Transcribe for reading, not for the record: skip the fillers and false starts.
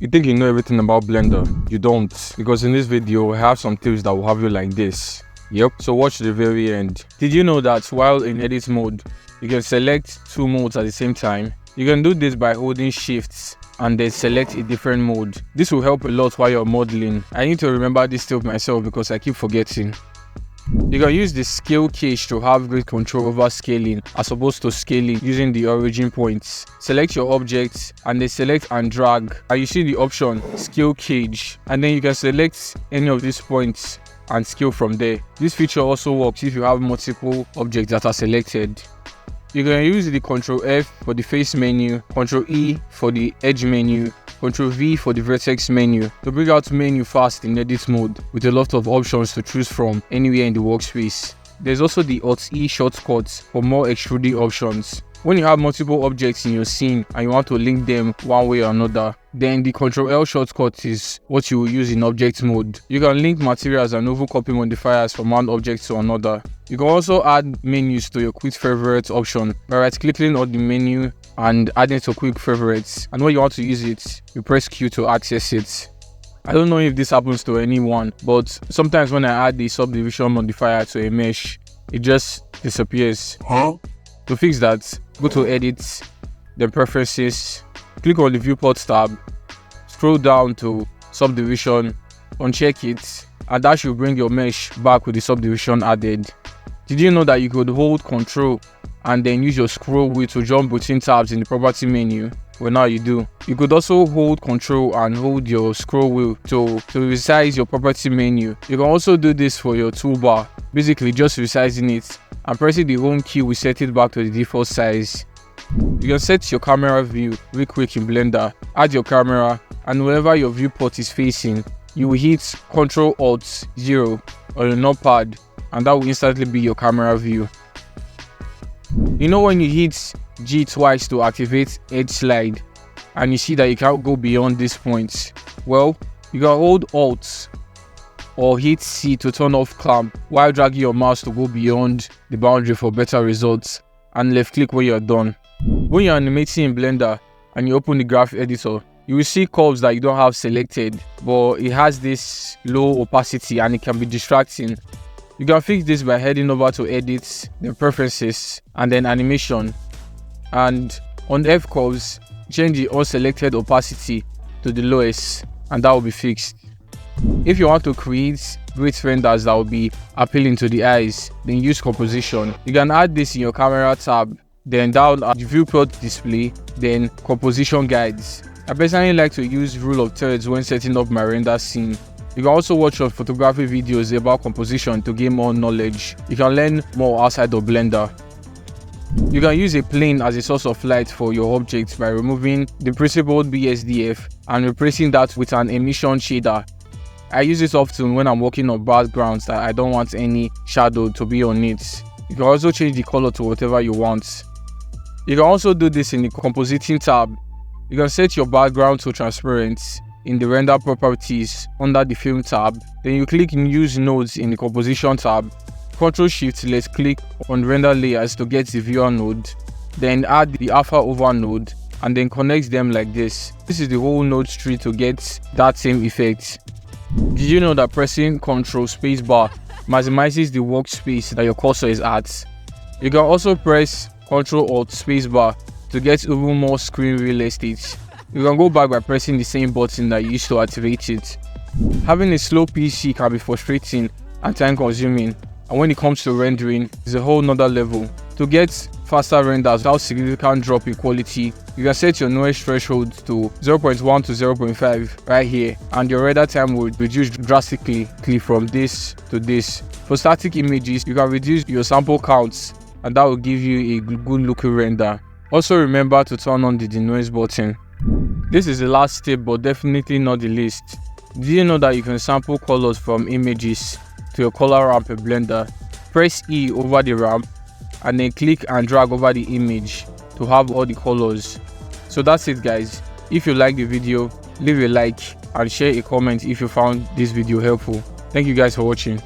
You think you know everything about Blender? You don't, because in this video I have some tips that will have you like this. Yep, so watch the very end. Did you know that while in edit mode, you can select two modes at the same time? You can do this by holding shifts and then select a different mode. This will help a lot while you're modeling. I need to remember this tip myself because I keep forgetting. You can use the scale cage to have great control over scaling as opposed to scaling using the origin points. Select your objects and then select and drag, and you see the option scale cage, and then you can select any of these points and scale from there. This feature also works if you have multiple objects that are selected. You can use the Ctrl F for the face menu, Ctrl E for the edge menu, Ctrl V for the vertex menu to bring out menu fast in edit mode with a lot of options to choose from anywhere in the workspace. There's also the Alt E shortcut for more extruding options. When you have multiple objects in your scene and you want to link them one way or another, then the Ctrl L shortcut is what you will use in object mode. You can link materials and even copy modifiers from one object to another. You can also add menus to your quick favorites option by right clicking on the menu and adding to quick favorites, and when you want to use it, you press Q to access it. I don't know if this happens to anyone, but sometimes when I add the subdivision modifier to a mesh, it just disappears. To fix that, go to Edit, then Preferences, click on the Viewport tab, scroll down to Subdivision, uncheck it, and that should bring your mesh back with the subdivision added. Did you know that you could hold Ctrl and then use your scroll wheel to jump between tabs in the property menu? Well, now you do. You could also hold Ctrl and hold your scroll wheel to resize your property menu. You can also do this for your toolbar, basically just resizing it, and pressing the home key will set it back to the default size. You can set your camera view real quick in Blender, add your camera, and wherever your viewport is facing, you will hit Ctrl Alt 0 on your notepad, and that will instantly be your camera view. You know when you hit G twice to activate edge slide and you see that you can't go beyond this point? Well, you can hold Alt or hit C to turn off clamp while dragging your mouse to go beyond the boundary for better results, and left click when you're done. When you're animating in Blender and you open the graph editor, you will see curves that you don't have selected, but it has this low opacity and it can be distracting. You can fix this by heading over to Edit, then Preferences, and then Animation, and on F curves, change the unselected opacity to the lowest, and that will be fixed. If you want to create great renders that will be appealing to the eyes, then use composition. You can add this in your camera tab, then down at the viewport display, then composition guides. I personally like to use rule of thirds when setting up my render scene. You can also watch your photography videos about composition to gain more knowledge. You can learn more outside of Blender. You can use a plane as a source of light for your objects by removing the principled BSDF and replacing that with an emission shader. I use this often when I'm working on backgrounds that I don't want any shadow to be on it. You can also change the color to whatever you want. You can also do this in the compositing tab. You can set your background to transparent in the render properties under the film tab. Then you click use nodes in the composition tab. Ctrl Shift left click on render layers to get the viewer node. Then add the alpha over node and then connect them like this. This is the whole node tree to get that same effect. Did you know that pressing Ctrl spacebar maximizes the workspace that your cursor is at? You can also press Ctrl Alt spacebar to get even more screen real estate. You can go back by pressing the same button that you used to activate it. Having a slow PC can be frustrating and time consuming, and when it comes to rendering, it's a whole nother level. To get faster renders without significant drop in quality, you can set your noise threshold to 0.1 to 0.5 right here, and your render time will reduce drastically from this to this. For static images, you can reduce your sample counts, and that will give you a good looking render. Also remember to turn on the denoise button. This is the last tip, but definitely not the least. Did you know that you can sample colors from images to your color ramp in Blender? Press E over the ramp and then click and drag over the image to have all the colors. So that's it guys. If you like the video, leave a like and share a comment if you found this video helpful. Thank you guys for watching.